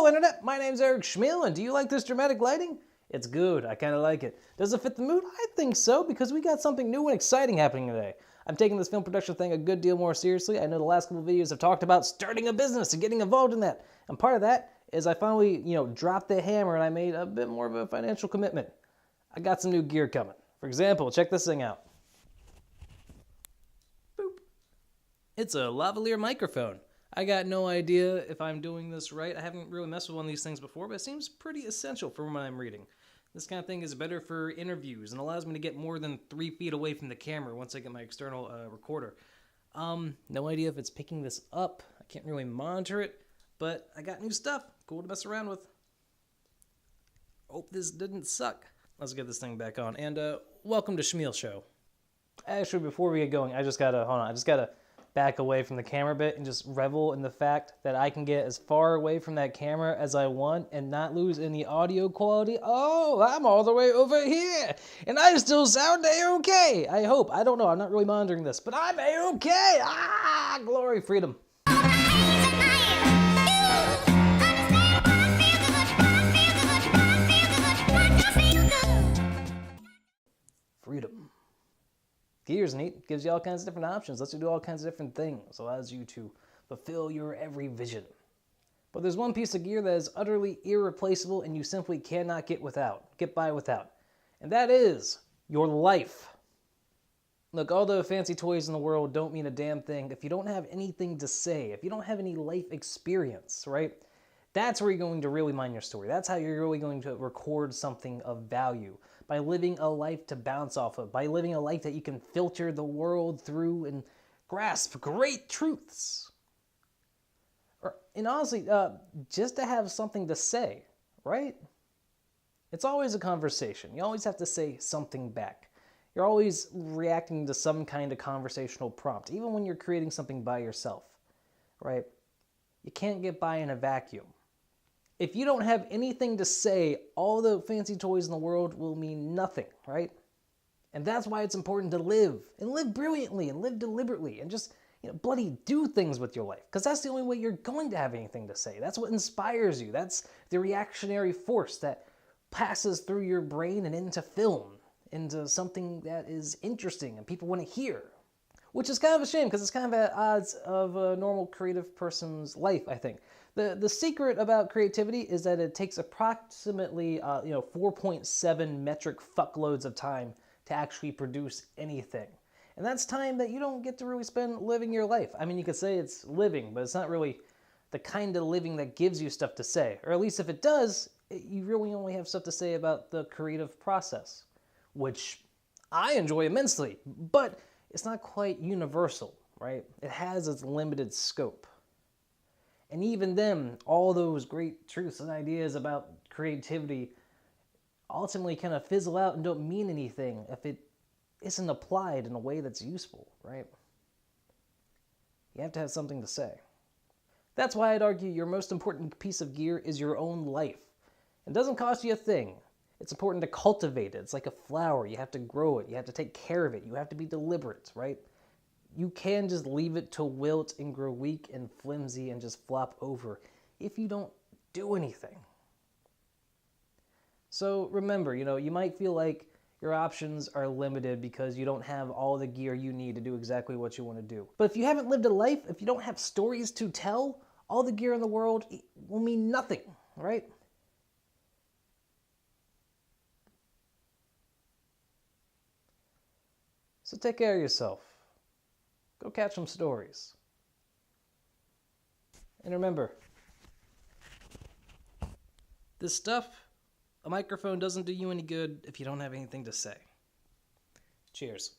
Internet, my name's SCHMIEL, and do you like this dramatic lighting? It's good, I kinda like it. Does it fit the mood? I think so, because we got something new and exciting happening today. I'm taking this film production thing a good deal more seriously. I know the last couple videos have talked about starting a business and getting involved in that. And part of that is I finally, dropped the hammer and I made a bit more of a financial commitment. I got some new gear coming. For example, check this thing out. Boop. It's a lavalier microphone. I got no idea if I'm doing this right. I haven't really messed with one of these things before, but it seems pretty essential from what I'm reading. This kind of thing is better for interviews and allows me to get more than 3 feet away from the camera once I get my external recorder. No idea if it's picking this up. I can't really monitor it, but I got new stuff. Cool to mess around with. Hope this didn't suck. Let's get this thing back on. And welcome to SCHMIEL Show. Actually, before we get going, I just gotta back away from the camera a bit and just revel in the fact that I can get as far away from that camera as I want and not lose any audio quality. Oh, I'm all the way over here and I still sound A-okay. I hope. I don't know. I'm not really monitoring this, but I'm A-okay. Ah, glory, freedom. Freedom. Gear's neat, gives you all kinds of different options, lets you do all kinds of different things, allows you to fulfill your every vision. But there's one piece of gear that is utterly irreplaceable and you simply cannot get by without. And that is your life. Look, all the fancy toys in the world don't mean a damn thing if you don't have anything to say, if you don't have any life experience, right? That's where you're going to really mine your story. That's how you're really going to record something of value. By living a life to bounce off of, by living a life that you can filter the world through and grasp great truths. And honestly, just to have something to say, right? It's always a conversation. You always have to say something back. You're always reacting to some kind of conversational prompt, even when you're creating something by yourself, right? You can't get by in a vacuum. If you don't have anything to say, all the fancy toys in the world will mean nothing, right? And that's why it's important to live, and live brilliantly, and live deliberately, and just, bloody do things with your life. Because that's the only way you're going to have anything to say. That's what inspires you. That's the reactionary force that passes through your brain and into film, into something that is interesting and people want to hear. Which is kind of a shame, because it's kind of at odds of a normal creative person's life, I think. The secret about creativity is that it takes approximately 4.7 metric fuckloads of time to actually produce anything. And that's time that you don't get to really spend living your life. I mean, you could say it's living, but it's not really the kind of living that gives you stuff to say. Or at least if it does, you really only have stuff to say about the creative process, which I enjoy immensely, but it's not quite universal, right? It has its limited scope. And even then, all those great truths and ideas about creativity ultimately kind of fizzle out and don't mean anything if it isn't applied in a way that's useful, right? You have to have something to say. That's why I'd argue your most important piece of gear is your own life. It doesn't cost you a thing. It's important to cultivate it. It's like a flower. You have to grow it. You have to take care of it. You have to be deliberate, right? You can just leave it to wilt and grow weak and flimsy and just flop over if you don't do anything. So remember, you might feel like your options are limited because you don't have all the gear you need to do exactly what you want to do. But if you haven't lived a life, if you don't have stories to tell, all the gear in the world will mean nothing, right? So take care of yourself. Go catch some stories. And remember, this stuff, a microphone doesn't do you any good if you don't have anything to say. Cheers.